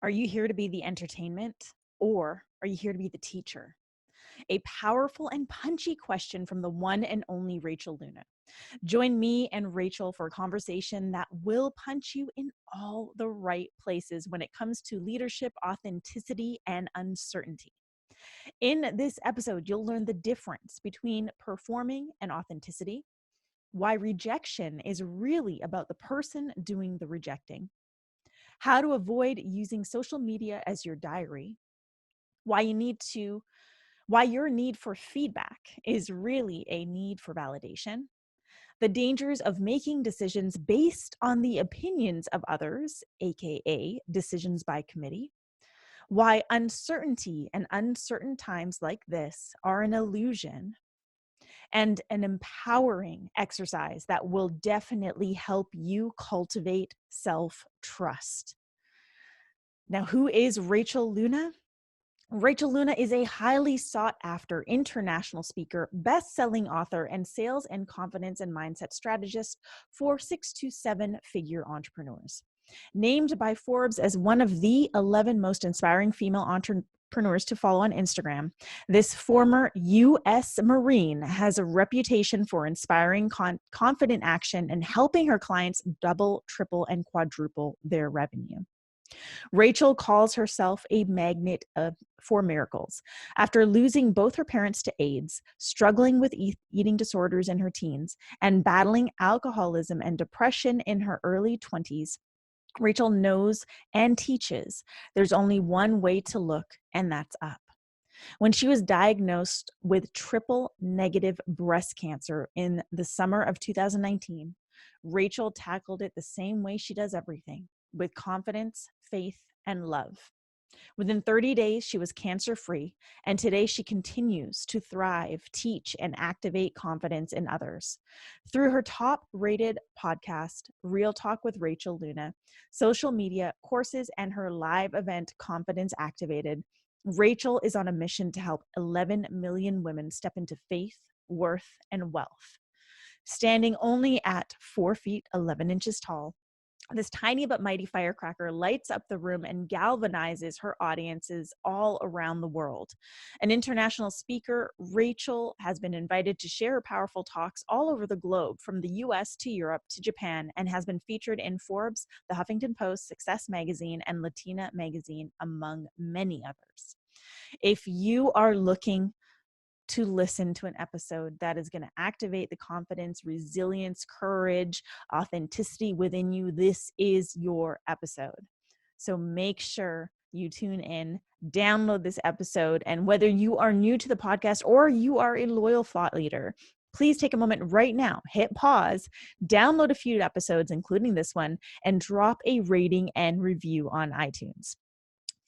Are you here to be the entertainment, or are you here to be the teacher? A powerful and punchy question from the one and only Rachel Luna. Join me and Rachel for a conversation that will punch you in all the right places when it comes to leadership, authenticity, and uncertainty. In this episode, you'll learn the difference between performing and authenticity, why rejection is really about the person doing the rejecting, how to avoid using social media as your diary, why your need for feedback is really a need for validation, the dangers of making decisions based on the opinions of others, aka decisions by committee, why uncertainty and uncertain times like this are an illusion, and an empowering exercise that will definitely help you cultivate self-trust. Now, who is Rachel Luna? Rachel Luna is a highly sought after international speaker, best-selling author, and sales and confidence and mindset strategist for 6 to 7 figure entrepreneurs. Named by Forbes as one of the 11 most inspiring female entrepreneurs to follow on Instagram, this former U.S. Marine has a reputation for inspiring confident action and helping her clients double, triple, and quadruple their revenue. Rachel calls herself a magnet for miracles. After losing both her parents to AIDS, struggling with eating disorders in her teens, and battling alcoholism and depression in her early 20s, Rachel knows and teaches there's only one way to look, and that's up. When she was diagnosed with triple negative breast cancer in the summer of 2019, Rachel tackled it the same way she does everything, with confidence, faith, and love. Within 30 days, she was cancer-free, and today she continues to thrive, teach, and activate confidence in others. Through her top-rated podcast, Real Talk with Rachel Luna, social media, courses, and her live event, Confidence Activated, Rachel is on a mission to help 11 million women step into faith, worth, and wealth. Standing only at 4 feet 11 inches tall, this tiny but mighty firecracker lights up the room and galvanizes her audiences all around the world. An international speaker, Rachel has been invited to share her powerful talks all over the globe, from the US to Europe to Japan, and has been featured in Forbes, the Huffington Post, Success Magazine, and Latina Magazine, among many others. If you are looking to listen to an episode that is going to activate the confidence, resilience, courage, authenticity within you, this is your episode. So make sure you tune in, download this episode, and whether you are new to the podcast or you are a loyal thought leader, please take a moment right now, hit pause, download a few episodes, including this one, and drop a rating and review on iTunes.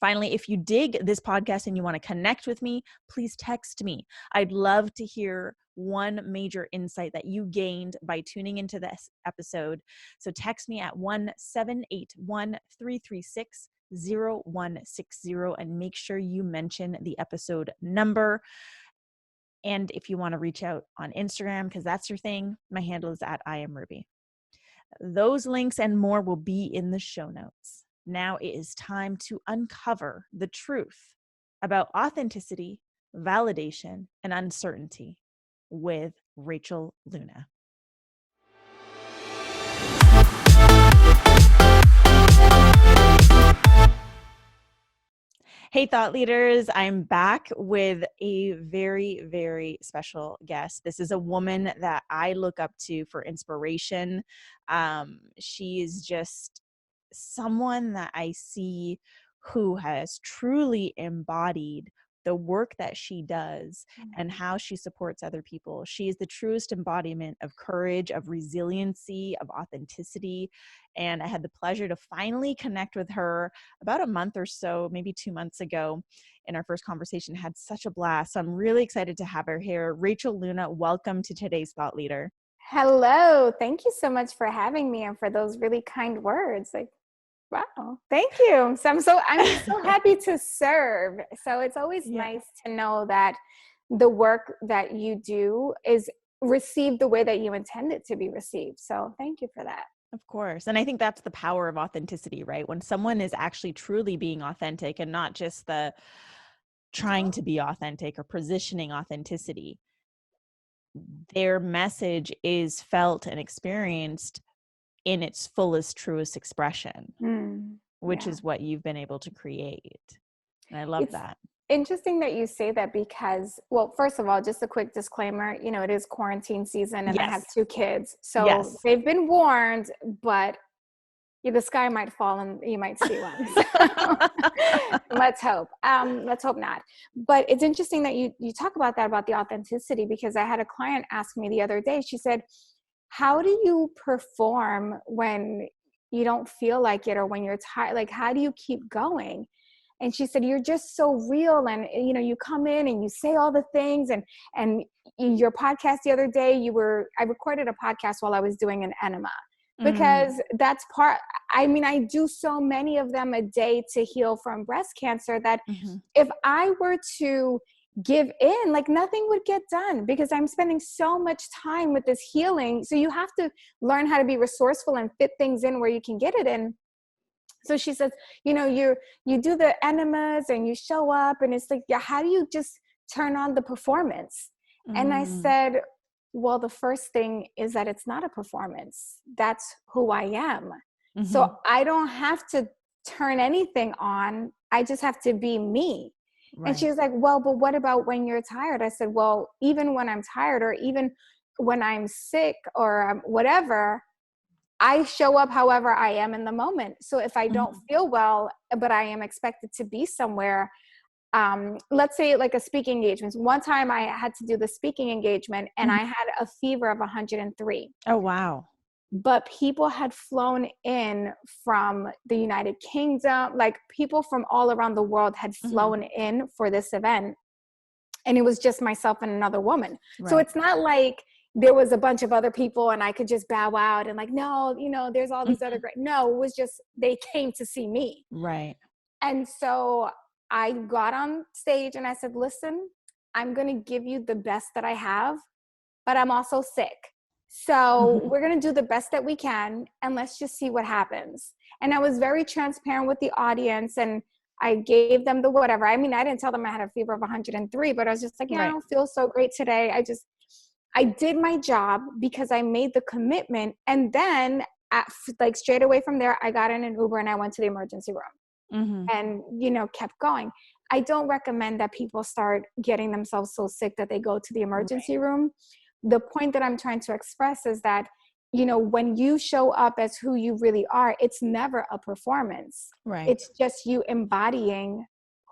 Finally, if you dig this podcast and you want to connect with me, please text me. I'd love to hear one major insight that you gained by tuning into this episode. So text me at 1-781-336-0160 and make sure you mention the episode number. And if you want to reach out on Instagram, because that's your thing, my handle is at @IamRuby. Those links and more will be in the show notes. Now it is time to uncover the truth about authenticity, validation, and uncertainty with Rachel Luna. Hey, thought leaders, I'm back with a very, very special guest. This is a woman that I look up to for inspiration. She is just someone that I see who has truly embodied the work that she does and how she supports other people. She is the truest embodiment of courage, of resiliency, of authenticity. And I had the pleasure to finally connect with her about a month or so, maybe 2 months ago. In our first conversation, had such a blast. So I'm really excited to have her here. Rachel Luna, welcome to today's Thought Leader. Hello. Thank you so much for having me and for those really kind words. Wow. Thank you. So I'm so happy to serve. So it's always nice to know that the work that you do is received the way that you intend it to be received. So thank you for that. Of course. And I think that's the power of authenticity, right? When someone is actually truly being authentic and not just the trying to be authentic or positioning authenticity, their message is felt and experienced in its fullest, truest expression, which Yeah. is what you've been able to create. And I love It's that. interesting that you say that because, well, first of all, just a quick disclaimer, it is quarantine season and I have Yes. 2 kids. So Yes. they've been warned, but the sky might fall and you might see one. So let's hope. Let's hope not. But it's interesting that you talk about that, about the authenticity, because I had a client ask me the other day, she said, how do you perform when you don't feel like it or when you're tired? Like, how do you keep going? And she said, you're just so real. And, you come in and you say all the things and your podcast the other day, I recorded a podcast while I was doing an enema because that's I do so many of them a day to heal from breast cancer that if I were to give in, like nothing would get done because I'm spending so much time with this healing. So you have to learn how to be resourceful and fit things in where you can get it in. So she says, you do the enemas and you show up and it's like, yeah, how do you just turn on the performance? And I said, well, the first thing is that it's not a performance. That's who I am. So I don't have to turn anything on. I just have to be me. Right. And she was like, well, but what about when you're tired? I said, well, even when I'm tired or even when I'm sick or whatever, I show up however I am in the moment. So if I don't feel well, but I am expected to be somewhere, let's say like a speaking engagement. One time I had to do the speaking engagement and I had a fever of 103. Oh, wow. But people had flown in from the United Kingdom, like people from all around the world had flown in for this event. And it was just myself and another woman. Right. So it's not like there was a bunch of other people and I could just bow out and like, no, there's all these other great, no, it was just, they came to see me. Right. And so I got on stage and I said, listen, I'm going to give you the best that I have, but I'm also sick. So we're going to do the best that we can and let's just see what happens. And I was very transparent with the audience and I gave them the whatever. I mean, I didn't tell them I had a fever of 103, but I was just like, yeah, I don't feel so great today. I did my job because I made the commitment. And then like straight away from there, I got in an Uber and I went to the emergency room and, kept going. I don't recommend that people start getting themselves so sick that they go to the emergency room. The point that I'm trying to express is that, when you show up as who you really are, it's never a performance. Right. It's just you embodying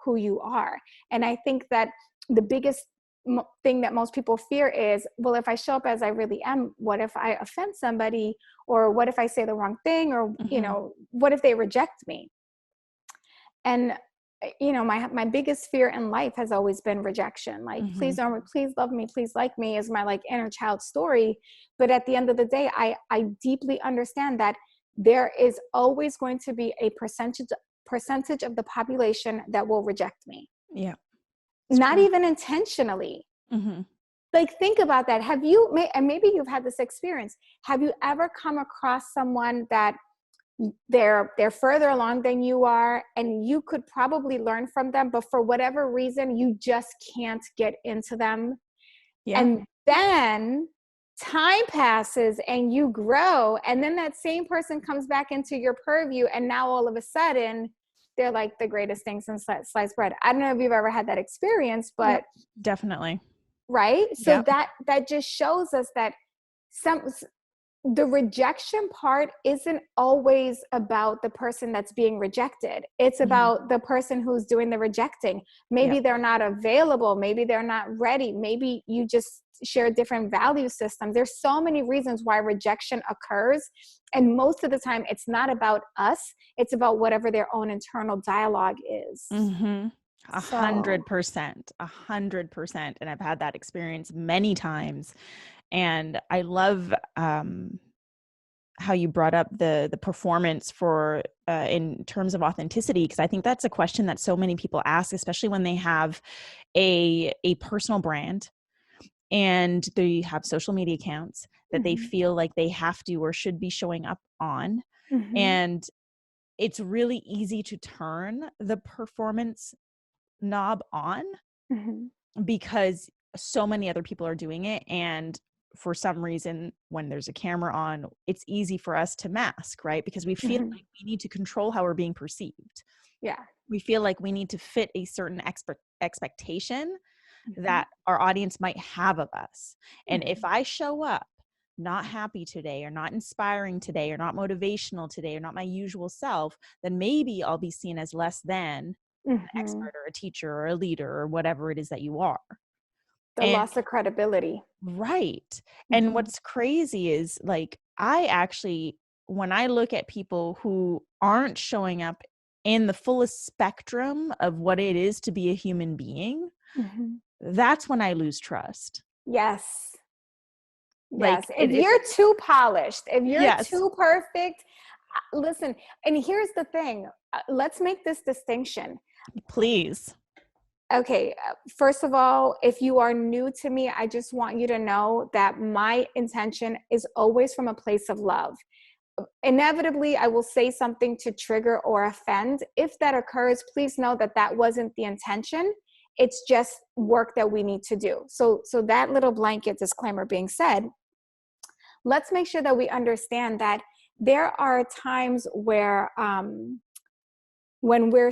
who you are. And I think that the biggest thing that most people fear is, well, if I show up as I really am, what if I offend somebody? Or what if I say the wrong thing? Or, what if they reject me? And my biggest fear in life has always been rejection. Like, please love me, please like me is my like inner child story. But at the end of the day, I deeply understand that there is always going to be a percentage of the population that will reject me. Yeah. Not even intentionally. Like, think about that. And maybe you've had this experience. Have you ever come across someone that they're further along than you are and you could probably learn from them, but for whatever reason you just can't get into them? And then time passes and you grow, and then that same person comes back into your purview, and now all of a sudden they're like the greatest thing since sliced bread. I don't know if you've ever had that experience, but definitely. Right. So that just shows us that the rejection part isn't always about the person that's being rejected. It's about the person who's doing the rejecting. Maybe they're not available. Maybe they're not ready. Maybe you just share different value systems. There's so many reasons why rejection occurs. And most of the time it's not about us. It's about whatever their own internal dialogue is. 100%, 100%. And I've had that experience many times. And I love how you brought up the performance for in terms of authenticity, because I think that's a question that so many people ask, especially when they have a personal brand and they have social media accounts that they Mm-hmm. feel like they have to or should be showing up on. Mm-hmm. And it's really easy to turn the performance knob on Mm-hmm. because so many other people are doing it. And for some reason, when there's a camera on, it's easy for us to mask, right? Because we feel Mm-hmm. like we need to control how we're being perceived. Yeah. We feel like we need to fit a certain expectation Mm-hmm. that our audience might have of us. And if Mm-hmm. I show up not happy today, or not inspiring today, or not motivational today, or not my usual self, then maybe I'll be seen as less than an Mm-hmm. expert or a teacher or a leader or whatever it is that you are. The And loss of credibility. right. And Mm-hmm. what's crazy is, like, I actually, when I look at people who aren't showing up in the fullest spectrum of what it is to be a human being, Mm-hmm. that's when I lose trust. Yes. Like, Yes. If it's you're like, too polished, if you're yes, too perfect, listen, and here's the thing. Let's make this distinction. please. Okay, first of all, if you are new to me, I just want you to know that my intention is always from a place of love. Inevitably, I will say something to trigger or offend. If that occurs, please know that that wasn't the intention. It's just work that we need to do. So that little blanket disclaimer being said, let's make sure that we understand that there are times where when we're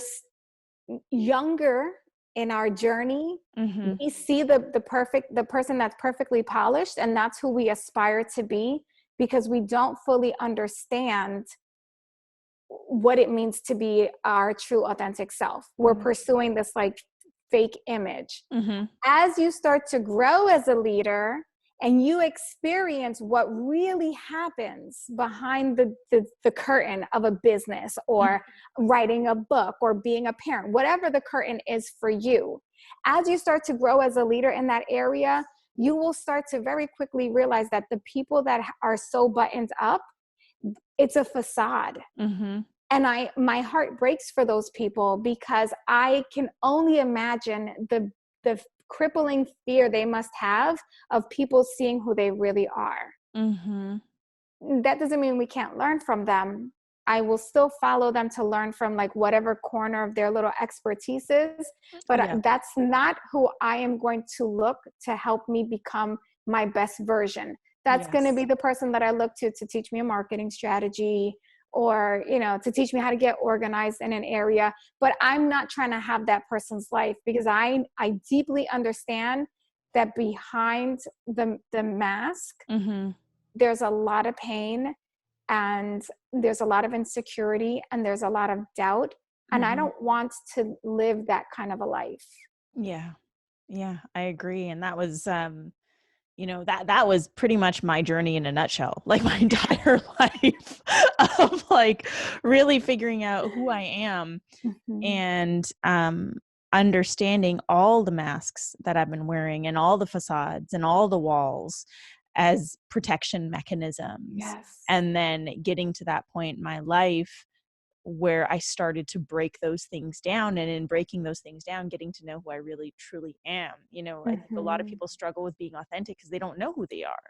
younger in our journey, Mm-hmm. we see the person that's perfectly polished, and that's who we aspire to be, because we don't fully understand what it means to be our true authentic self. We're pursuing this like fake image. Mm-hmm. As you start to grow as a leader and you experience what really happens behind the curtain of a business, or writing a book, or being a parent, whatever the curtain is for you, as you start to grow as a leader in that area, you will start to very quickly realize that the people that are so buttoned up, it's a facade. Mm-hmm. And my heart breaks for those people, because I can only imagine the crippling fear they must have of people seeing who they really are. Mm-hmm. That doesn't mean we can't learn from them. I will still follow them to learn from like whatever corner of their little expertise is, but Yeah. that's not who I am going to look to help me become my best version. That's going to Yes. be the person that I look to teach me a marketing strategy, or, you know, to teach me how to get organized in an area. But I'm not trying to have that person's life, because I deeply understand that behind the mask, Mm-hmm. there's a lot of pain, and there's a lot of insecurity, and there's a lot of doubt. And I Mm-hmm. don't want to live that kind of a life. Yeah. Yeah, I agree. And that was, that was pretty much my journey in a nutshell, like my entire life of like really figuring out who I am, Mhm. and understanding all the masks that I've been wearing, and all the facades and all the walls as protection mechanisms. Yes. And then getting to that point in my life where I started to break those things down, and in breaking those things down, getting to know who I really truly am. I think a lot of Mhm. people struggle with being authentic because they don't know who they are.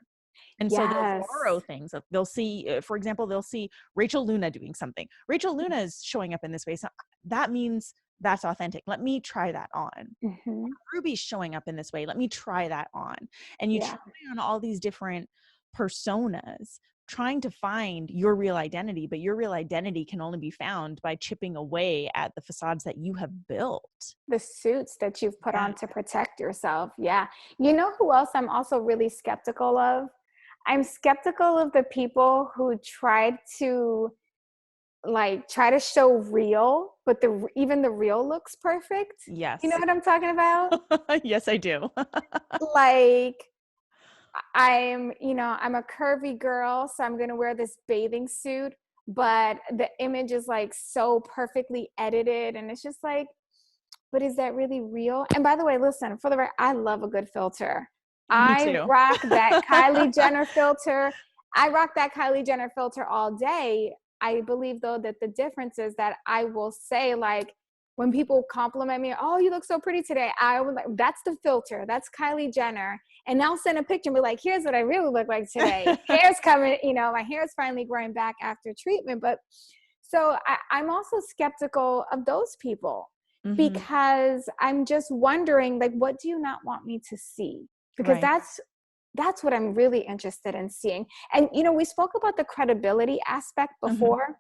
And so they'll Yes. borrow things. They'll see, for example, they'll see Rachel Luna doing something. Rachel Luna is showing up in this way. So that means that's authentic. Let me try that on. Mhm. Ruby's showing up in this way. Let me try that on. And you Yeah. try on all these different personas, trying to find your real identity, but your real identity can only be found by chipping away at the facades that you have built. The suits that you've put Yeah. on to protect yourself. Yeah. You know who else I'm also really skeptical of? I'm skeptical of the people who try to show real, but even the real looks perfect. You know Yes. what I'm talking about? Yes, I do. Like, I'm a curvy girl, so I'm going to wear this bathing suit, but the image is like so perfectly edited, and it's just like, but is that really real? And by the way, listen, for the record, I love a good filter. Me I too. rock that Kylie Jenner filter. I rock that Kylie Jenner filter all day. I believe though that the difference is that I will say, like, when people compliment me, oh, you look so pretty today, I would like, that's the filter. That's Kylie Jenner. And I'll send a picture and be like, here's what I really look like today. Hair's coming, my hair's finally growing back after treatment. But so I'm also skeptical of those people because I'm just wondering, like, what do you not want me to see? Because that's what I'm really interested in seeing. And, we spoke about the credibility aspect before.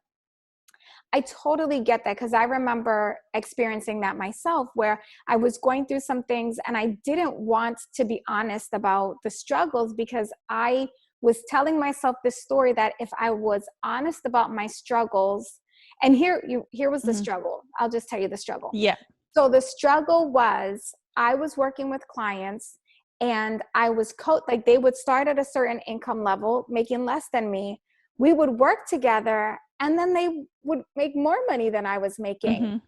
I totally get that, because I remember experiencing that myself, where I was going through some things and I didn't want to be honest about the struggles, because I was telling myself this story that if I was honest about my struggles, and here was the struggle. I'll just tell you the struggle. Yeah. So the struggle was, I was working with clients and I was like, they would start at a certain income level, making less than me. We would work together and then they would make more money than I was making.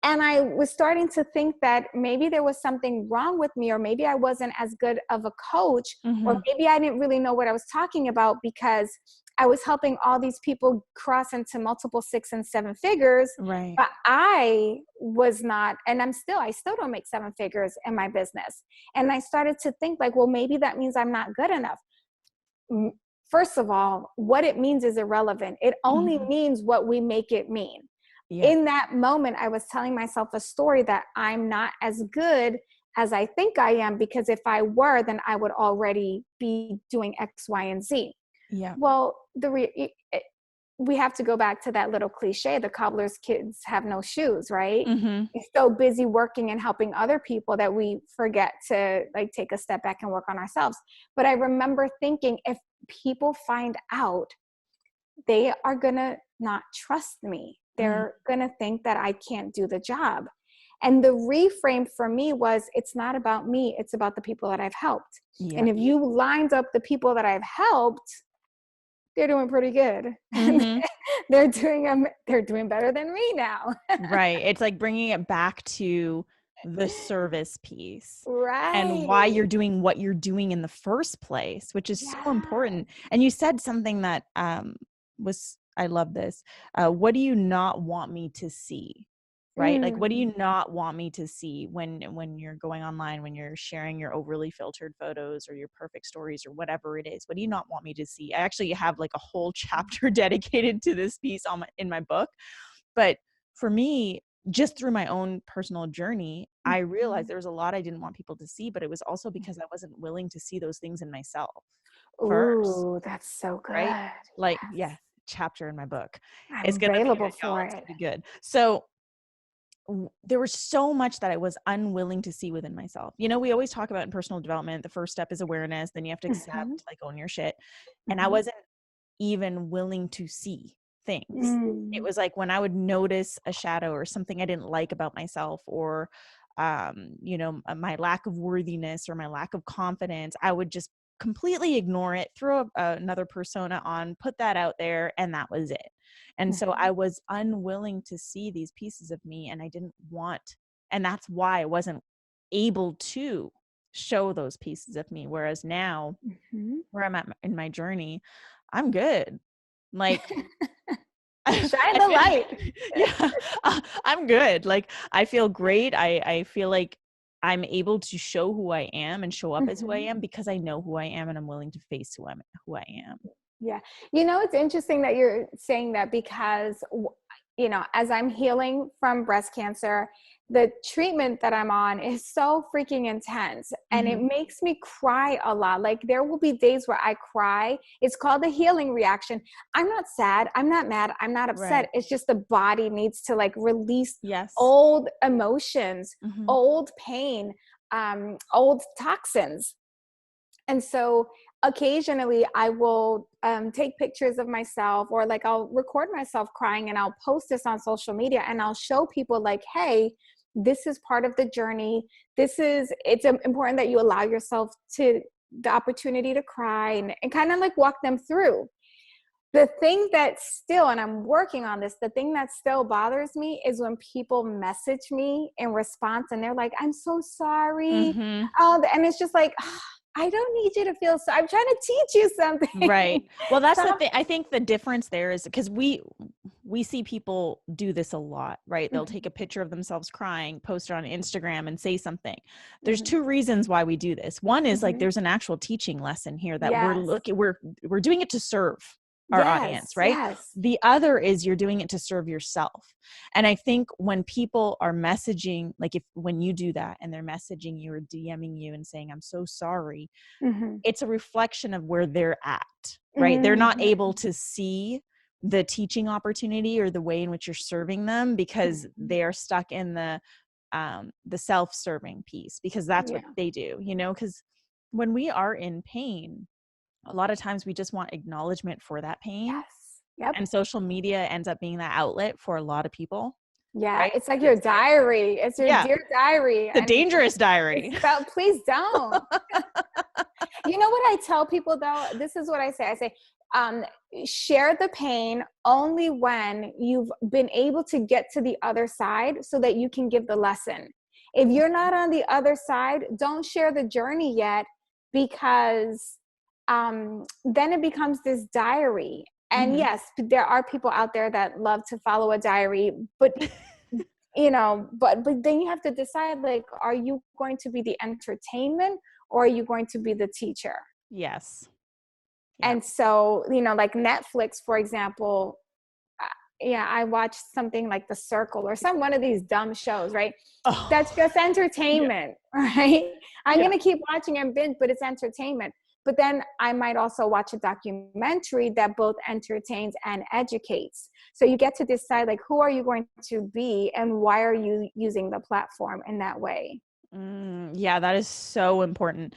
And I was starting to think that maybe there was something wrong with me, or maybe I wasn't as good of a coach, or maybe I didn't really know what I was talking about, because I was helping all these people cross into multiple 6 and 7 figures. Right. But I was not, and I still don't make 7 figures in my business. And I started to think like, well, maybe that means I'm not good enough. First of all, what it means is irrelevant. It only means what we make it mean. Yeah. In that moment, I was telling myself a story that I'm not as good as I think I am, because if I were, then I would already be doing X, Y, and Z. Yeah. Well, we have to go back to that little cliche, the cobbler's kids have no shoes, right? We're so busy working and helping other people that we forget to like take a step back and work on ourselves. But I remember thinking, if people find out, they are gonna not trust me. They're gonna think that I can't do the job. And the reframe for me was, it's not about me, it's about the people that I've helped. Yeah. And if you lined up the people that I've helped, they're doing pretty good. They're doing better than me now. Right. It's like bringing it back to the service piece, right? And why you're doing what you're doing in the first place, which is so important. And you said something that I love this. What do you not want me to see? Right? Like, what do you not want me to see when you're going online, when you're sharing your overly filtered photos or your perfect stories or whatever it is? What do you not want me to see? I actually have like a whole chapter dedicated to this piece in my book. But for me, just through my own personal journey, I realized there was a lot I didn't want people to see, but it was also because I wasn't willing to see those things in myself first. Ooh, that's so good. Right? Like, chapter in my book. I'm available for it. It's gonna be good. So there was so much that I was unwilling to see within myself. We always talk about in personal development, the first step is awareness. Then you have to accept, like, own your shit. And I wasn't even willing to see things. It was like when I would notice a shadow or something I didn't like about myself, or, my lack of worthiness or my lack of confidence, I would just completely ignore it, throw another persona on, put that out there, and that was it. And so I was unwilling to see these pieces of me, and I didn't want, and that's why I wasn't able to show those pieces of me. Whereas now, where I'm at in my journey, I'm good. Like, shine the light. I'm good. Like, I feel great. I feel like I'm able to show who I am and show up as who I am, because I know who I am and I'm willing to face who I am. Yeah. It's interesting that you're saying that, because, as I'm healing from breast cancer, the treatment that I'm on is so freaking intense, and it makes me cry a lot. Like, there will be days where I cry. It's called the healing reaction. I'm not sad. I'm not mad. I'm not upset. Right. It's just the body needs to like release old emotions, old pain, old toxins. And so occasionally I will take pictures of myself, or like I'll record myself crying and I'll post this on social media, and I'll show people like, hey, this is part of the journey. It's important that you allow yourself to the opportunity to cry, and kind of like walk them through. The thing that still, and I'm working on this, the thing that still bothers me is when people message me in response and they're like, I'm so sorry. And it's just like, I don't need you to feel so. I'm trying to teach you something. Right. Well, that's the thing. I think the difference there is because we we see people do this a lot, right? They'll take a picture of themselves crying, post it on Instagram and say something. There's two reasons why we do this. One is like, there's an actual teaching lesson here that Yes. we're doing it to serve our audience, right? Yes. The other is you're doing it to serve yourself. And I think when people are messaging, like when you do that and they're messaging you or DMing you and saying, I'm so sorry, it's a reflection of where they're at, right? They're not able to see the teaching opportunity or the way in which you're serving them because they are stuck in the self-serving piece, because that's what they do, you know, because when we are in pain, a lot of times we just want acknowledgement for that pain. Yes. Yep. And social media ends up being that outlet for a lot of people. Yeah. Right? It's like your diary. It's your dear diary. The dangerous diary. Please don't. You know what I tell people though? This is what I say. I say, share the pain only when you've been able to get to the other side so that you can give the lesson. If you're not on the other side, don't share the journey yet, because then it becomes this diary. And yes, there are people out there that love to follow a diary, but you know, but then you have to decide, like, are you going to be the entertainment or are you going to be the teacher? Yes. Yeah. And so, you know, like Netflix, for example, I watched something like The Circle or one of these dumb shows, right? That's just entertainment, right? I'm going to keep watching and binge, but it's entertainment. But then I might also watch a documentary that both entertains and educates. So you get to decide, like, who are you going to be and why are you using the platform in that way? Yeah, that is so important.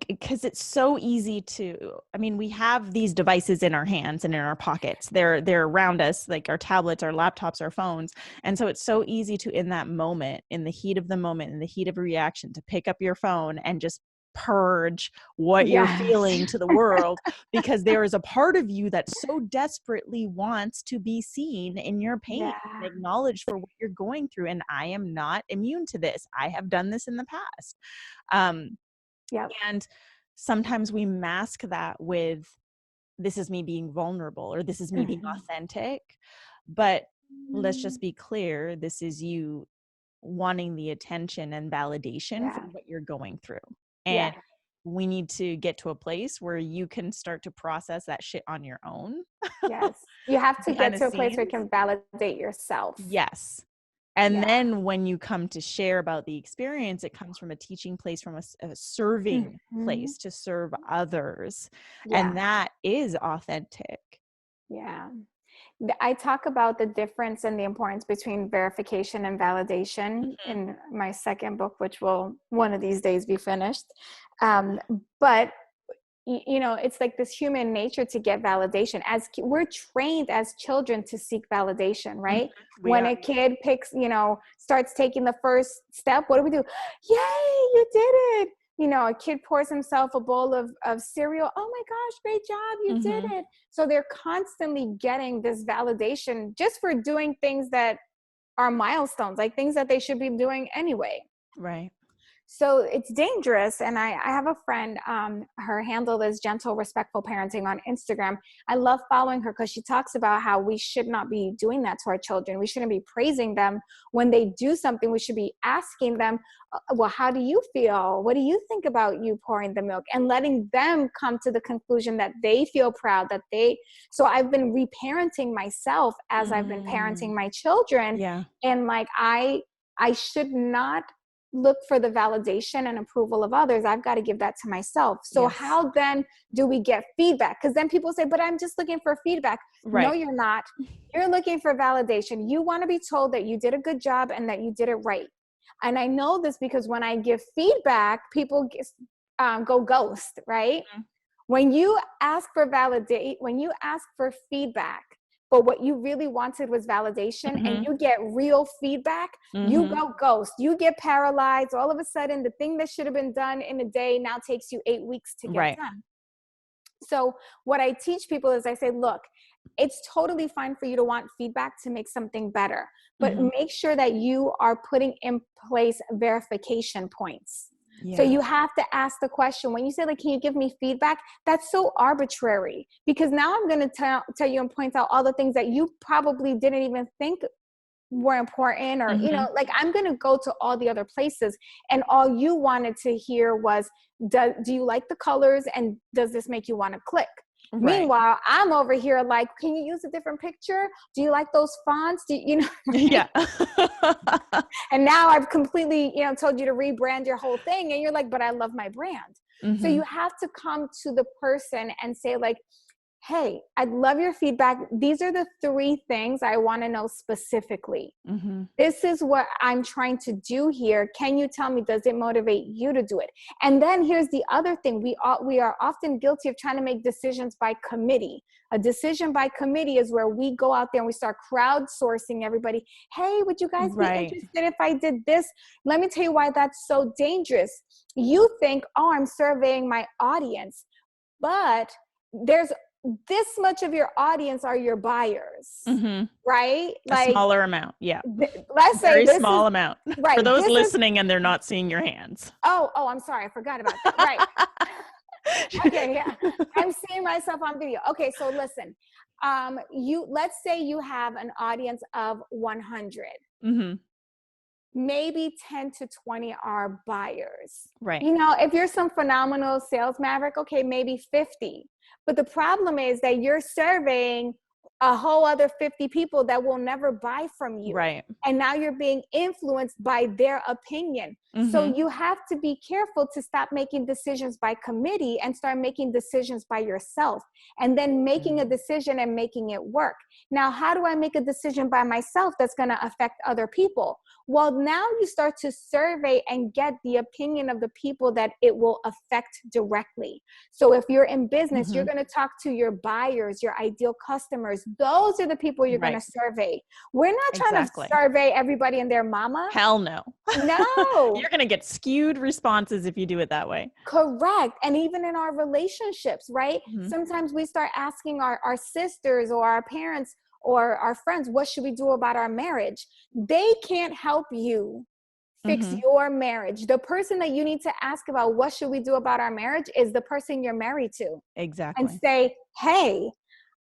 Because it's so easy to, I mean, we have these devices in our hands and in our pockets. They're around us, like our tablets, our laptops, our phones. And so it's so easy to, in that moment, in the heat of the moment, in the heat of a reaction, to pick up your phone and just purge what you're feeling to the world, because there is a part of you that so desperately wants to be seen in your pain and acknowledged for what you're going through. And I am not immune to this. I have done this in the past. And sometimes we mask that with, this is me being vulnerable, or this is me being authentic. But let's just be clear, this is you wanting the attention and validation for what you're going through. And we need to get to a place where you can start to process that shit on your own. Yes. You have to get to a place where you can validate yourself. Yes. And then when you come to share about the experience, it comes from a teaching place, from a serving place to serve others. And that is authentic. Yeah. I talk about the difference and the importance between verification and validation in my second book, which will one of these days be finished. But you know, it's like this human nature to get validation. As we're trained as children to seek validation, right? When a kid picks, you know, starts taking the first step, what do? Yay, you did it. You know, a kid pours himself a bowl of cereal. Oh my gosh, great job. You did it. So they're constantly getting this validation just for doing things that are milestones, like things that they should be doing anyway. Right. So it's dangerous. And I have a friend, her handle is Gentle Respectful Parenting on Instagram. I love following her because she talks about how we should not be doing that to our children. We shouldn't be praising them when they do something. We should be asking them, well, how do you feel? What do you think about you pouring the milk? And letting them come to the conclusion that they feel proud, so I've been reparenting myself as I've been parenting my children. Yeah. And like, I should not look for the validation and approval of others. I've got to give that to myself. So how then do we get feedback? Because then people say, but I'm just looking for feedback. Right. No, you're not. You're looking for validation. You want to be told that you did a good job and that you did it right. And I know this because when I give feedback, people go ghost, right? When you ask for feedback, but what you really wanted was validation, and you get real feedback, you go ghost, you get paralyzed. All of a sudden, the thing that should have been done in a day now takes you 8 weeks to get done. So what I teach people is I say, look, it's totally fine for you to want feedback to make something better, but make sure that you are putting in place verification points. Yeah. So you have to ask the question. When you say like, can you give me feedback? That's so arbitrary, because now I'm going to tell you and point out all the things that you probably didn't even think were important, or, you know, like I'm going to go to all the other places, and all you wanted to hear was, do you like the colors? And does this make you want to click? Right. Meanwhile, I'm over here like, can you use a different picture? Do you like those fonts? Do you know? Right? Yeah. And now I've completely, you know, told you to rebrand your whole thing. And you're like, but I love my brand. So you have to come to the person and say like, hey, I'd love your feedback. These are the 3 things I want to know specifically. This is what I'm trying to do here. Can you tell me, does it motivate you to do it? And then here's the other thing. We are often guilty of trying to make decisions by committee. A decision by committee is where we go out there and we start crowdsourcing everybody. Hey, would you guys be interested if I did this? Let me tell you why that's so dangerous. You think, oh, I'm surveying my audience, but there's this much of your audience are your buyers, right? Like a smaller amount. Yeah. Let's say very small amount. Right. For those listening and they're not seeing your hands. Oh, I'm sorry. I forgot about that. Right. Okay. Yeah. I'm seeing myself on video. Okay. So listen, let's say you have an audience of 100. Maybe 10 to 20 are buyers. Right. You know, if you're some phenomenal sales maverick, okay, maybe 50. But the problem is that you're surveying a whole other 50 people that will never buy from you. Right. And now you're being influenced by their opinion. So you have to be careful to stop making decisions by committee and start making decisions by yourself, and then making a decision and making it work. Now, how do I make a decision by myself that's going to affect other people? Well, now you start to survey and get the opinion of the people that it will affect directly. So if you're in business, you're going to talk to your buyers, your ideal customers. Those are the people you're going to survey. We're not trying to survey everybody and their mama. Hell no. No. You're going to get skewed responses if you do it that way. Correct. And even in our relationships, right? Sometimes we start asking our sisters or our parents or our friends, what should we do about our marriage? They can't help you fix your marriage. The person that you need to ask about what should we do about our marriage is the person you're married to. Exactly. And say, hey,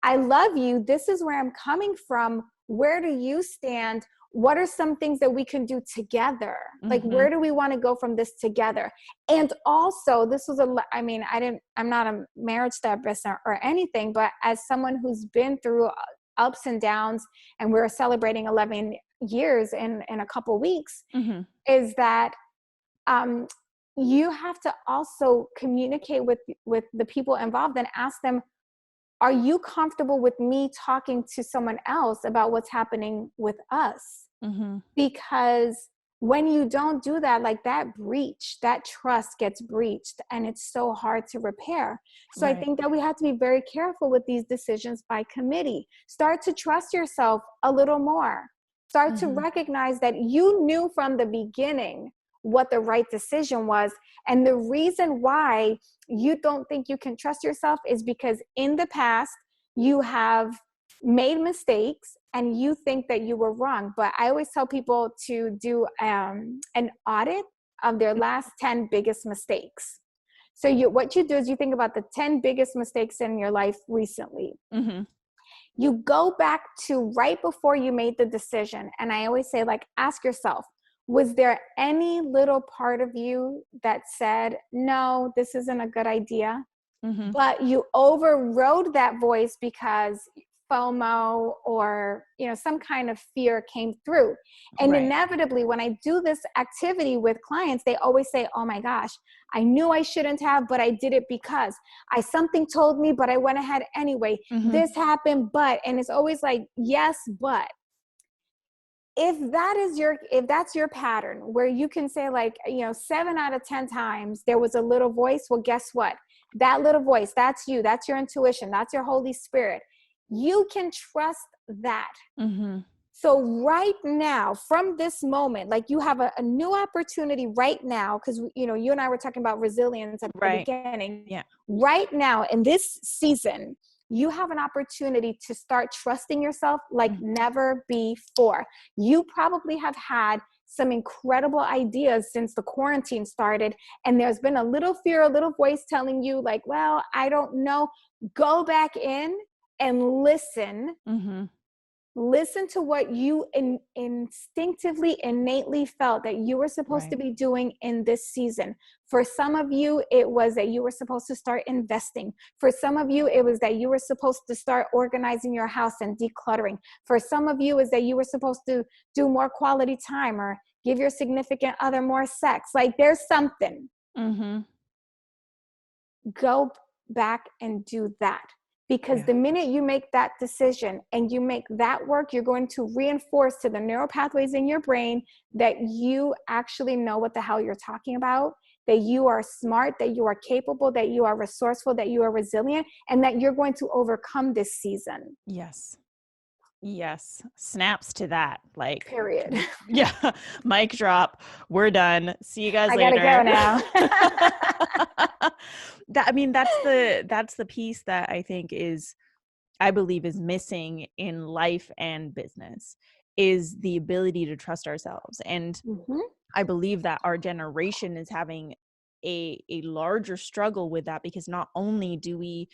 I love you. This is where I'm coming from. Where do you stand? What are some things that we can do together? Like, where do we want to go from this together? And also, this was I'm not a marriage therapist or anything, but as someone who's been through ups and downs, and we're celebrating 11 years in a couple weeks, is that you have to also communicate with the people involved and ask them, are you comfortable with me talking to someone else about what's happening with us? Because when you don't do that, like that trust gets breached, and it's so hard to repair. So I think that we have to be very careful with these decisions by committee. Start to trust yourself a little more. Start to recognize that you knew from the beginning what the right decision was. And the reason why you don't think you can trust yourself is because in the past you have made mistakes and you think that you were wrong. But I always tell people to do an audit of their last 10 biggest mistakes. So what you do is you think about the 10 biggest mistakes in your life recently. You go back to right before you made the decision. And I always say, like, ask yourself, was there any little part of you that said, no, this isn't a good idea? But you overrode that voice because FOMO or, some kind of fear came through. And inevitably, when I do this activity with clients, they always say, oh my gosh, I knew I shouldn't have, but I did it because something told me, but I went ahead anyway. This happened, and it's always like, yes, but. If that's your pattern where you can say 7 out of 10 times there was a little voice, well, guess what? That little voice, that's you, that's your intuition, that's your Holy Spirit. You can trust that. So right now, from this moment, like you have a new opportunity right now, because you and I were talking about resilience at the beginning. Yeah. Right now in this season, you have an opportunity to start trusting yourself like never before. You probably have had some incredible ideas since the quarantine started, and there's been a little fear, a little voice telling you like, well, I don't know. Go back in and listen. Mm-hmm. Listen to what you instinctively, innately felt that you were supposed to be doing in this season. For some of you, it was that you were supposed to start investing. For some of you, it was that you were supposed to start organizing your house and decluttering. For some of you, is that you were supposed to do more quality time or give your significant other more sex. Like there's something. Mm-hmm. Go back and do that. Because the minute you make that decision and you make that work, you're going to reinforce to the neural pathways in your brain that you actually know what the hell you're talking about, that you are smart, that you are capable, that you are resourceful, that you are resilient, and that you're going to overcome this season. Yes. Yes. Snaps to that. Like, period. Yeah. Mic drop. We're done. See you guys later. I gotta go now. That's the piece that I believe is missing in life and business, is the ability to trust ourselves. And I believe that our generation is having a larger struggle with that, because not only do we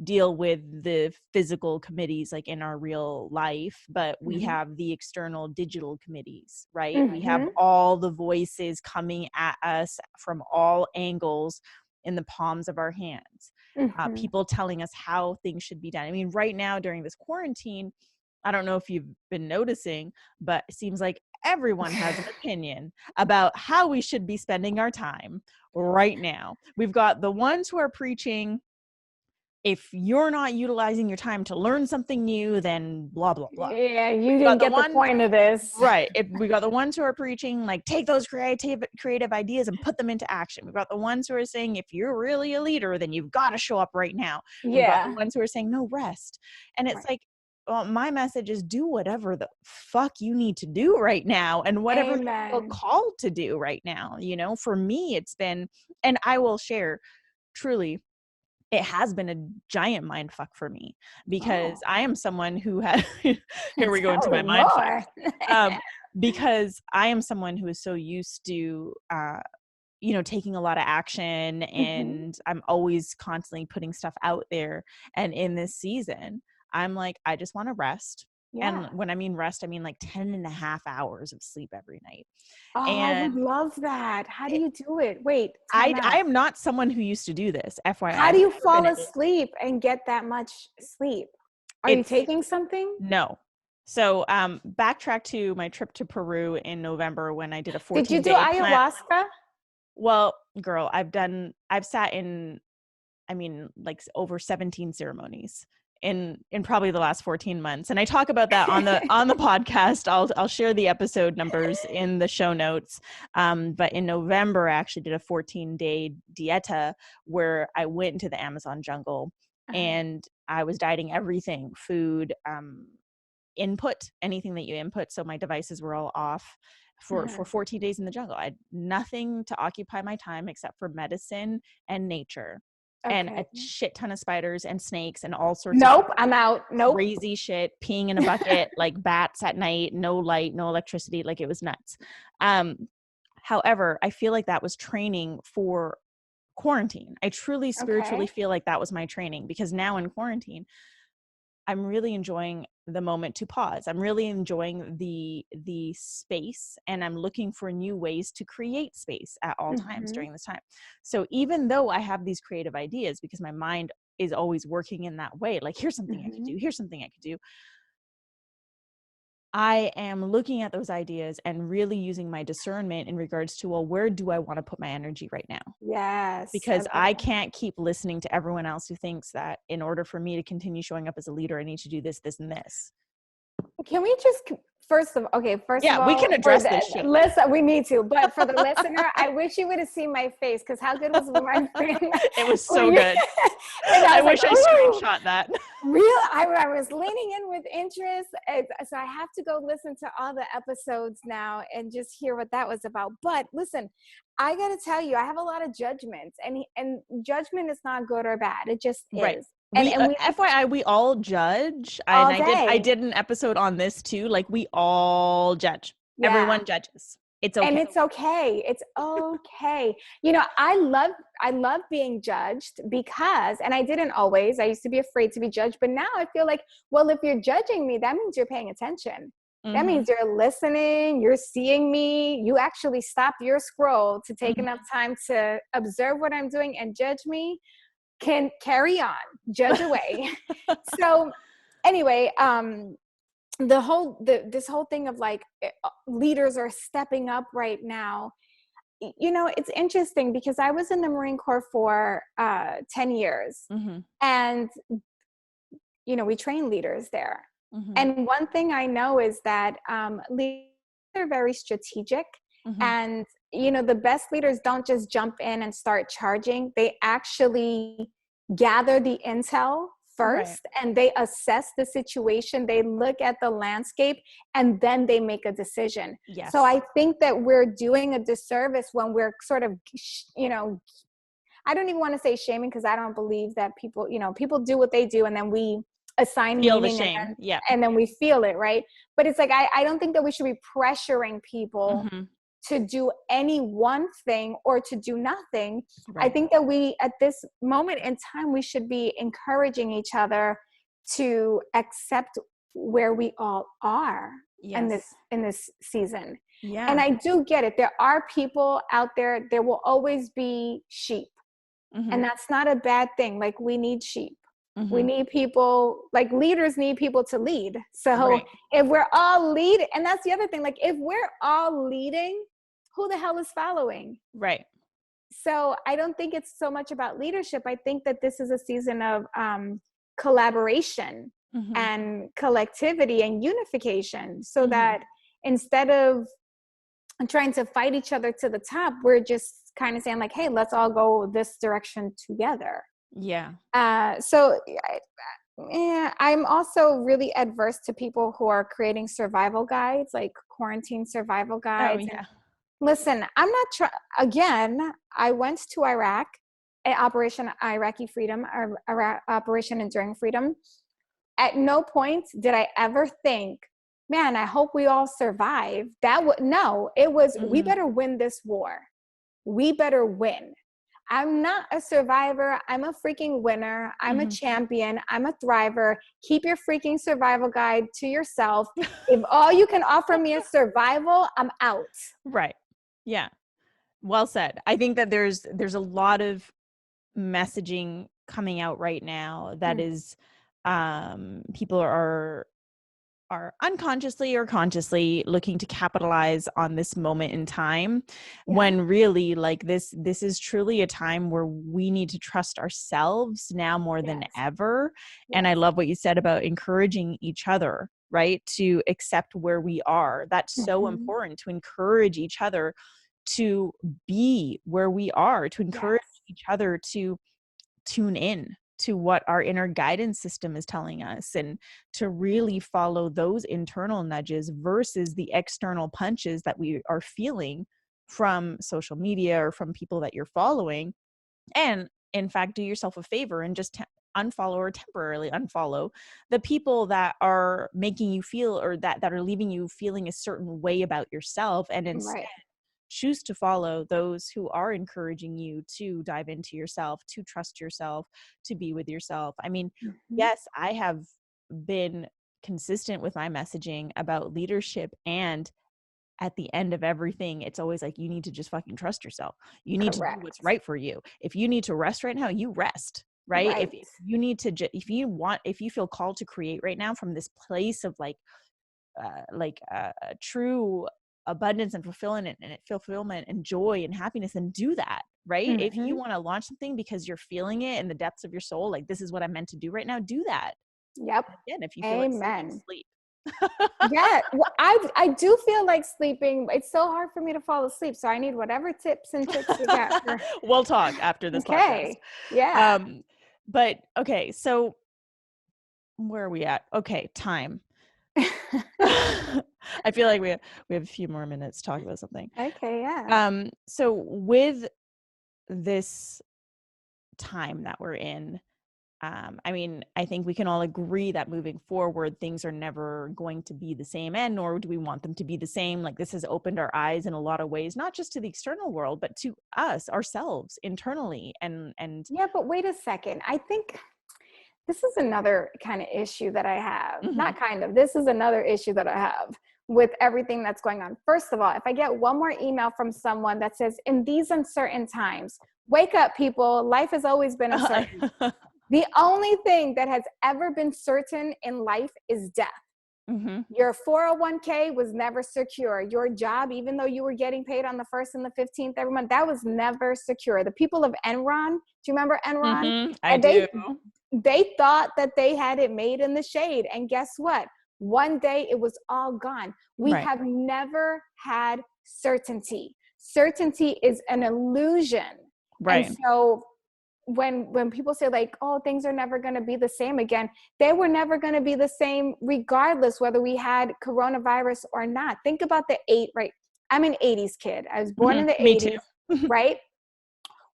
deal with the physical committees like in our real life, but we have the external digital committees, right? We have all the voices coming at us from all angles in the palms of our hands. People telling us how things should be done. I mean, right now during this quarantine, I don't know if you've been noticing, but it seems like everyone has an opinion about how we should be spending our time right now. We've got the ones who are preaching, if you're not utilizing your time to learn something new, then blah, blah, blah. Yeah, you didn't get the point of this. Right. We got the ones who are preaching, like, take those creative ideas and put them into action. We've got the ones who are saying, if you're really a leader, then you've got to show up right now. We've got the ones who are saying, no, rest. And it's like, well, my message is do whatever the fuck you need to do right now, and whatever you feel called to do right now. You know, for me, it's been, and I will share, truly, it has been a giant mind fuck for me, because I am someone who had, here we go into my mind fuck. Because I am someone who is so used to, taking a lot of action, and I'm always constantly putting stuff out there. And in this season, I'm like, I just want to rest. And when I mean rest, I mean like 10.5 hours of sleep every night. Oh, and I would love that. How do you do it? Wait, I am not someone who used to do this, FYI. How do you fall asleep and get that much sleep? Are you taking something? No. So backtrack to my trip to Peru in November when I did a 14-day Did you do ayahuasca? Well, girl, I've sat in, like over 17 ceremonies in probably the last 14 months. And I talk about that on the podcast. I'll share the episode numbers in the show notes. But in November, I actually did a 14-day dieta where I went into the Amazon jungle and I was dieting everything, food, input, anything that you input. So my devices were all off for 14 days in the jungle. I had nothing to occupy my time except for medicine and nature. And a shit ton of spiders and snakes and all sorts of I'm out. Crazy shit, peeing in a bucket, like bats at night, no light, no electricity, like it was nuts. However, I feel like that was training for quarantine. I truly spiritually feel like that was my training, because now in quarantine, I'm really enjoying the moment to pause. I'm really enjoying the space, and I'm looking for new ways to create space at all times during this time. So even though I have these creative ideas, because my mind is always working in that way, like here's something I could do, here's something I could do, I am looking at those ideas and really using my discernment in regards to, well, where do I want to put my energy right now? Yes. Because I can't keep listening to everyone else who thinks that in order for me to continue showing up as a leader, I need to do this, this, and this. Can we just first of all, we can address this shit. Listen, we need to, but for the listener, I wish you would have seen my face, because how good was my friend? It was so good. I wish I screenshot that. I was leaning in with interest, so I have to go listen to all the episodes now and just hear what that was about. But listen, I got to tell you, I have a lot of judgments, and judgment is not good or bad. It just is. and we FYI, we all judge. And all I day. did an episode on this too. Like, we all judge. Yeah. Everyone judges. It's And okay. it's okay. It's okay. I love being judged because, and I didn't always, I used to be afraid to be judged, but now I feel like, well, if you're judging me, that means you're paying attention. That means you're listening, you're seeing me, you actually stopped your scroll to take enough time to observe what I'm doing and judge me. Can carry on, judge away. So anyway, this whole thing of like leaders are stepping up right now. It's interesting because I was in the Marine Corps for 10 years, and we train leaders there. And one thing I know is that leaders are very strategic, and the best leaders don't just jump in and start charging. They actually gather the intel first, and they assess the situation, they look at the landscape, and then they make a decision. Yes. So I think that we're doing a disservice when we're sort of, I don't even want to say shaming, because I don't believe that people do what they do, and then we assign feel meaning, the shame. and then we feel it, right? But it's like, I don't think that we should be pressuring people to do any one thing or to do nothing. Right. I think that we, at this moment in time, we should be encouraging each other to accept where we all are in this season. Yeah. And I do get it. There are people out there, there will always be sheep. And that's not a bad thing. Like, we need sheep. We need people, like, leaders need people to lead. So if we're all leading, and that's the other thing, like, if we're all leading, who the hell is following? Right. So I don't think it's so much about leadership. I think that this is a season of collaboration and collectivity and unification, so that instead of trying to fight each other to the top, we're just kind of saying like, hey, let's all go this direction together. Yeah. So I'm also really adverse to people who are creating survival guides, like quarantine survival guides. Oh, yeah. Listen, I'm not again, I went to Iraq, Operation Iraqi Freedom, or Operation Enduring Freedom. At no point did I ever think, man, I hope we all survive. No, it was, we better win this war. We better win. I'm not a survivor. I'm a freaking winner. I'm a champion. I'm a thriver. Keep your freaking survival guide to yourself. If all you can offer me is survival, I'm out. Right. Yeah. Well said. I think that there's a lot of messaging coming out right now that is, people are unconsciously or consciously looking to capitalize on this moment in time, when really, like, this is truly a time where we need to trust ourselves now more than ever. And I love what you said about encouraging each other, right? To accept where we are. That's so important, to encourage each other to be where we are, to encourage each other to tune in to what our inner guidance system is telling us, and to really follow those internal nudges versus the external punches that we are feeling from social media or from people that you're following. And in fact, do yourself a favor and just unfollow or temporarily unfollow the people that are making you feel, or that are leaving you feeling a certain way about yourself, and instead choose to follow those who are encouraging you to dive into yourself, to trust yourself, to be with yourself. I mean, yes, I have been consistent with my messaging about leadership, and at the end of everything, it's always like, you need to just fucking trust yourself. You need to do what's right for you. If you need to rest right now, you rest, right? If you need to, if you feel called to create right now from this place of true abundance and fulfillment and joy and happiness, and do that, right? If you want to launch something because you're feeling it in the depths of your soul, like, this is what I'm meant to do right now, do that. Yep. Again, if you feel like sleep. Yeah, well, I do feel like sleeping. It's so hard for me to fall asleep, so I need whatever tips and tricks you got. We'll talk after this podcast. Yeah. But okay, so where are we at? Okay, time. I feel like we have a few more minutes to talk about something. Okay, yeah. So with this time that we're in, I mean, I think we can all agree that moving forward, things are never going to be the same, and nor do we want them to be the same. Like, this has opened our eyes in a lot of ways, not just to the external world, but to us, ourselves, internally. And Yeah, but wait a second. I think this is another kind of issue that I have. Mhm. Not kind of, this is another issue that I have with everything that's going on. First of all, if I get one more email from someone that says, in these uncertain times, wake up, people, life has always been uncertain. The only thing that has ever been certain in life is death. hmm Your 401k was never secure. Your job, even though you were getting paid on the 1st and the 15th every month, that was never secure. The people of Enron, do you remember Enron? I And do. they thought that they had it made in the shade. And guess what? One day it was all gone. We Right. have never had certainty. Certainty is an illusion. And Right. so when people say like, oh, things are never going to be the same again, they were never going to be the same regardless whether we had coronavirus or not. Think about right? I'm an 80s kid. I was born in the Me too. 80s, right?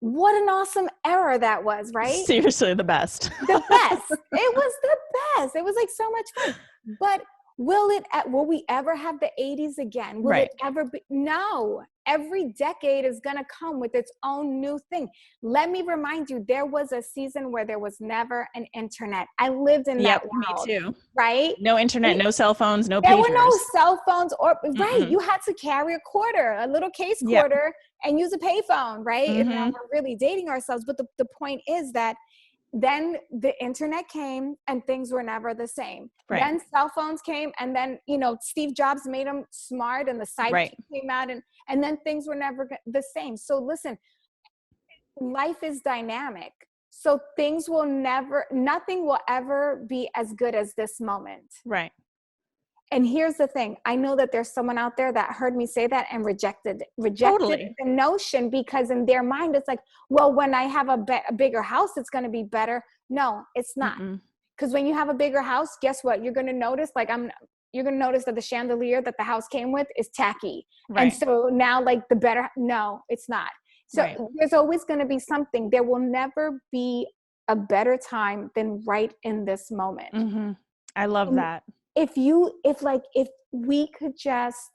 What an awesome era that was, right? Seriously, the best. The best. It was the best. It was like so much fun. But will we ever have the 80s again? Will Right. it ever be? No. Every decade is going to come with its own new thing. Let me remind you, there was a season where there was never an internet. I lived in that Yep, me world, too. right? No internet, no cell phones, no There were no pagers. cell phones right. Mm-mm. You had to carry a quarter, a little case Yep. quarter, and use a payphone, right? And now hmm we're really dating ourselves. But the point is that then the internet came and things were never the same. Right. Then cell phones came and then, Steve Jobs made them smart and the sidekick Right. came out and then things were never the same. So listen, life is dynamic. So nothing will ever be as good as this moment. Right. And here's the thing. I know that there's someone out there that heard me say that and rejected Totally. the notion because in their mind, it's like, well, when I have a bigger house, it's going to be better. No, it's not. Mm-mm. Because when you have a bigger house, guess what? You're going to notice, you're going to notice that the chandelier that the house came with is tacky. And Right. so now no, it's not. So Right. there's always going to be something. There will never be a better time than right in this moment. Mm-hmm. I love And that. if we could just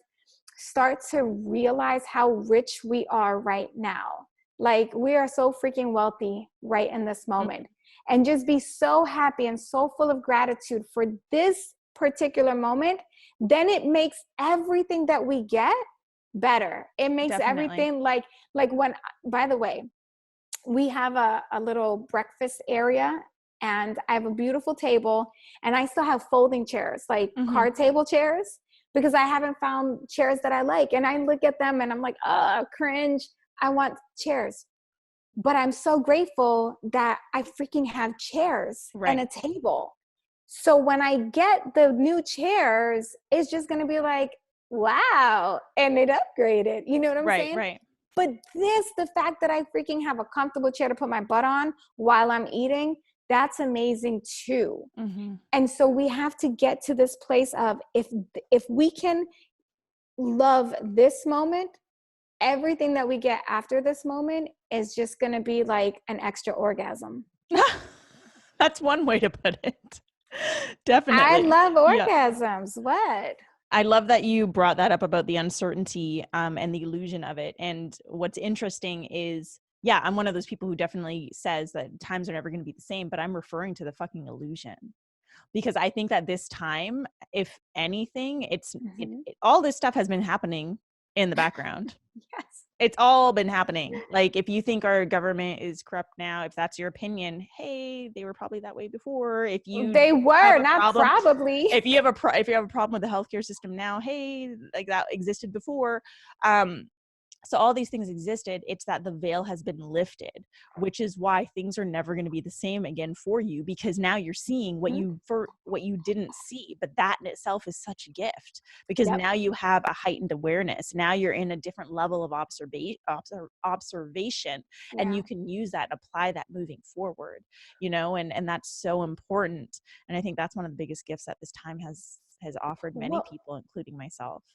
start to realize how rich we are right now, like we are so freaking wealthy right in this moment, and just be so happy and so full of gratitude for this particular moment, then it makes everything that we get better. It makes Definitely. everything like when, by the way, we have a little breakfast area and I have a beautiful table and I still have folding chairs, like card table chairs, because I haven't found chairs that I like. And I look at them and I'm like, oh, cringe. I want chairs. But I'm so grateful that I freaking have chairs and a table. So when I get the new chairs, it's just going to be like, wow. And it upgraded. You know what I'm saying? Right. But the fact that I freaking have a comfortable chair to put my butt on while I'm eating, that's amazing too. Mm-hmm. And so we have to get to this place of if we can love this moment, everything that we get after this moment is just going to be like an extra orgasm. That's one way to put it. Definitely. I love Yeah. orgasms. What? I love that you brought that up about the uncertainty and the illusion of it. And what's interesting is, yeah, I'm one of those people who definitely says that times are never going to be the same, but I'm referring to the fucking illusion. Because I think that this time, if anything, all this stuff has been happening in the background. Yes. It's all been happening. Like, if you think our government is corrupt now, if that's your opinion, hey, they were probably that way before. If you They were have a not problem, probably. if you have a problem with the healthcare system now, hey, like that existed before. So all these things existed. It's that the veil has been lifted, which is why things are never going to be the same again for you, because now you're seeing what you didn't see. But that in itself is such a gift, because now you have a heightened awareness. Now you're in a different level of observation, and you can use that, apply that moving forward, and that's so important. And I think that's one of the biggest gifts that this time has offered many people, including myself.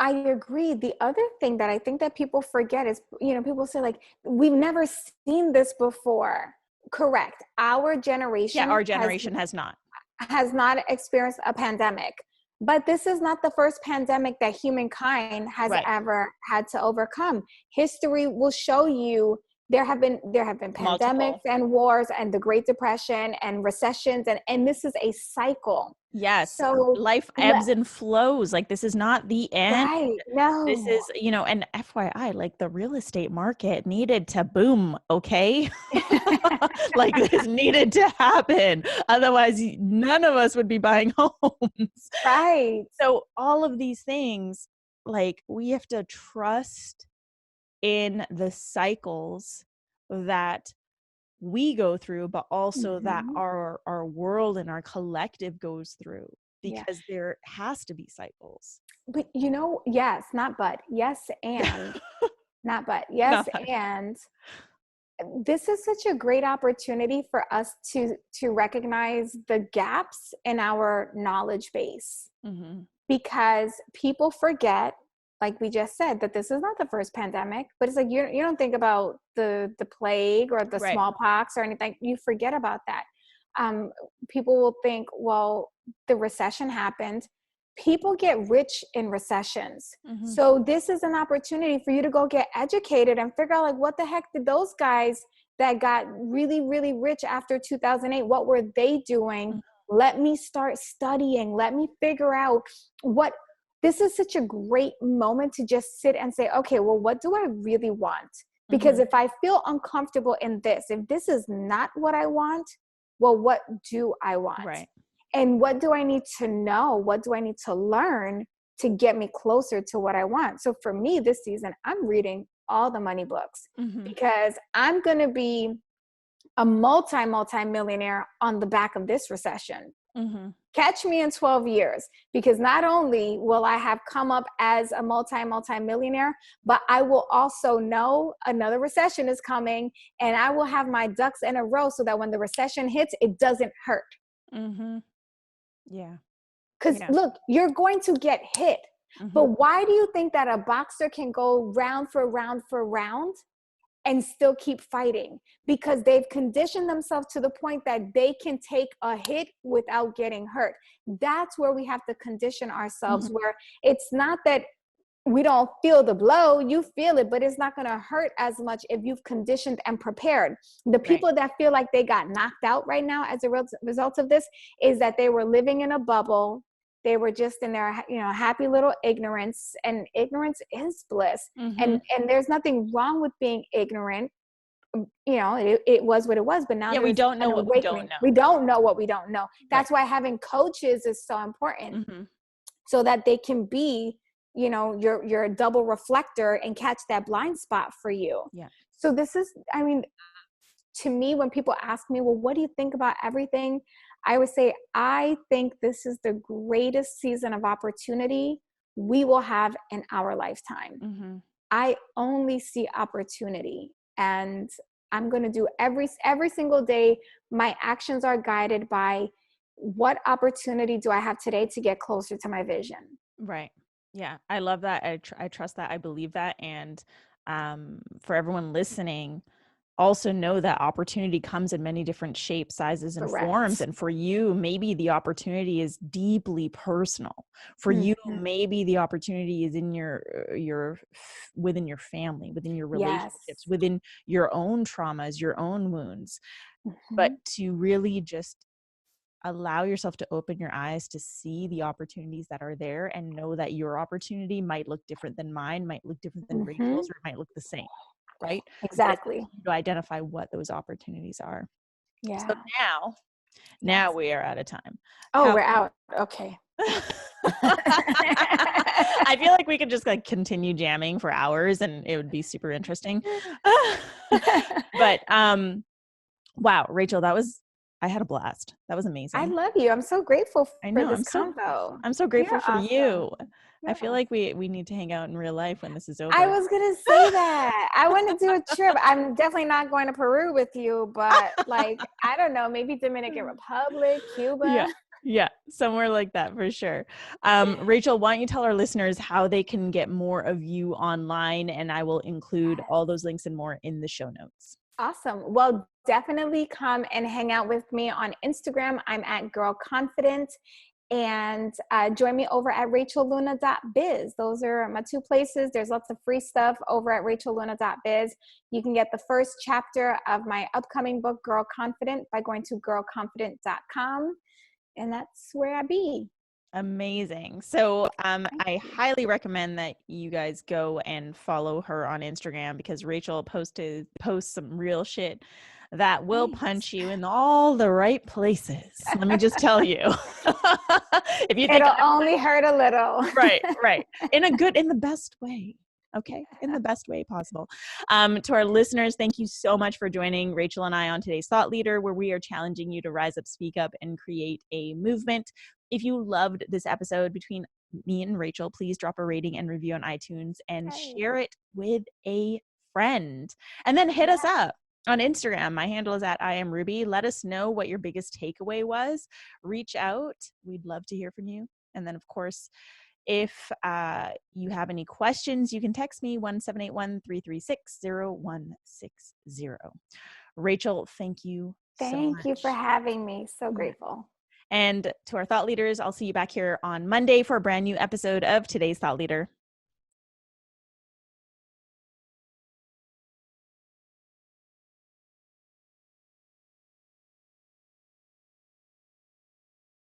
I agree. The other thing that I think that people forget is, people say like, we've never seen this before. Correct. Our Yeah, generation our generation has not. has not experienced a pandemic. But this is not the first pandemic that humankind has Right. ever had to overcome. History will show you there have been pandemics Multiple. and wars and the Great Depression and recessions, and this is a cycle. Yes. So Life ebbs and flows. Like, this is not the end. right, This no. is, and FYI, like, the real estate market needed to boom, okay? Like, this needed to happen. Otherwise, none of us would be buying homes. Right. So all of these things, like, we have to trust in the cycles that we go through, but also that Mhm. our world and our collective goes through, Yeah. because there has to be cycles. But yes, not but. Yes, and not but. Yes, Not that. and this is such a great opportunity for us to recognize the gaps in our knowledge base, Mm-hmm. because people forget, like we just said, that this is not the first pandemic, but it's like you don't think about the plague or the Right. smallpox or anything. You forget about that. um, People will think, well, the recession happened. People get rich in recessions. Mm-hmm. So this is an opportunity for you to go get educated and figure out, like, what the heck did those guys that got really, really rich after 2008, what were they doing? Let me start studying. Let me figure out what, this is such a great moment to just sit and say, okay, well, what do I really want? Because Mm-hmm. if I feel uncomfortable in this, if this is not what I want, well, what do I want? Right. And what do I need to know? What do I need to learn to get me closer to what I want? So for me this season, I'm reading all the money books, Mm-hmm. because I'm going to be a multi-millionaire on the back of this recession. Mm-hmm. Catch me in 12 years, because not only will I have come up as a multi-millionaire, but I will also know another recession is coming, and I will have my ducks in a row so that when the recession hits, it doesn't hurt. Mm-hmm. Yeah. Because Yeah. look, you're going to get hit. Mm-hmm. But why do you think that a boxer can go round for round for round and still keep fighting? Because they've conditioned themselves to the point that they can take a hit without getting hurt. That's where we have to condition ourselves, Mm-hmm. where it's not that we don't feel the blow, you feel it, but it's not going to hurt as much if you've conditioned and prepared. The Right. people that feel like they got knocked out right now as a result of this is that they were living in a bubble. They were just in their, happy little ignorance, and ignorance is bliss. Mm-hmm. And there's nothing wrong with being ignorant. It was what it was, but now Yeah, we there's don't know an what we don't awakening. know. We don't know what we don't know. Right. That's why having coaches is so important, Mm-hmm. so that they can be, your double reflector and catch that blind spot for you. Yeah. So this is, to me, when people ask me, well, what do you think about everything? I would say, I think this is the greatest season of opportunity we will have in our lifetime. Mm-hmm. I only see opportunity, and I'm going to do every single day. My actions are guided by what opportunity do I have today to get closer to my vision. Right. Yeah. I love that. I trust that. I believe that. And for everyone listening, also know that opportunity comes in many different shapes, sizes, and forms. Correct. And for you, maybe the opportunity is deeply personal. For you, Mm-hmm. maybe the opportunity is in within your family, within your Yes. relationships, within your own traumas, your own wounds. But Mm-hmm. to really just allow yourself to open your eyes to see the opportunities that are there, and know that your opportunity might look different than mine, might look different than Mm-hmm. Rachel's, or it might look the same, right? But it's up Exactly. to you to identify what those opportunities are. So Yeah. now Yes. we are out of time. Oh, How we're out. Okay. I feel like we could just like continue jamming for hours and it would be super interesting. But wow, Rachel, I had a blast. That was I amazing. love you. I'm so grateful I for know. this convo. I'm so You're grateful for awesome. you. I feel Yeah. like we need to hang out in real life when this is I over. was going to say that. I want to do a trip. I'm definitely not going to Peru with you, but like, I don't know, maybe Dominican Republic, Yeah. Cuba. Yeah. Somewhere like that for sure. Rachel, why don't you tell our listeners how they can get more of you online, and I will include all those links and more in the show notes. Awesome. Well, definitely come and hang out with me on Instagram. I'm at Girl Confident. And join me over at rachelluna.biz. Those are my two places. There's lots of free stuff over at rachelluna.biz. You can get the first chapter of my upcoming book, Girl Confident, by going to girlconfident.com. And that's where I be. Amazing. So I highly recommend that you guys go and follow her on Instagram, because Rachel posts some real shit that will punch you in all the right places. Let me just tell you. If you think it'll only hurt a little. Right. In the best way. Okay. In the best way possible. To our listeners, thank you so much for joining Rachel and I on today's Thought Leader, where we are challenging you to rise up, speak up, and create a movement. If you loved this episode between me and Rachel, please drop a rating and review on iTunes and share it with a friend. And then hit us up on Instagram. My handle is at @IamRuby. Let us know what your biggest takeaway was. Reach out. We'd love to hear from you. And then, of course, if you have any questions, you can text me 1-781-336-0160. Rachel, thank you so much. Thank you for having me. So grateful. And to our thought leaders, I'll see you back here on Monday for a brand new episode of Today's Thought Leader.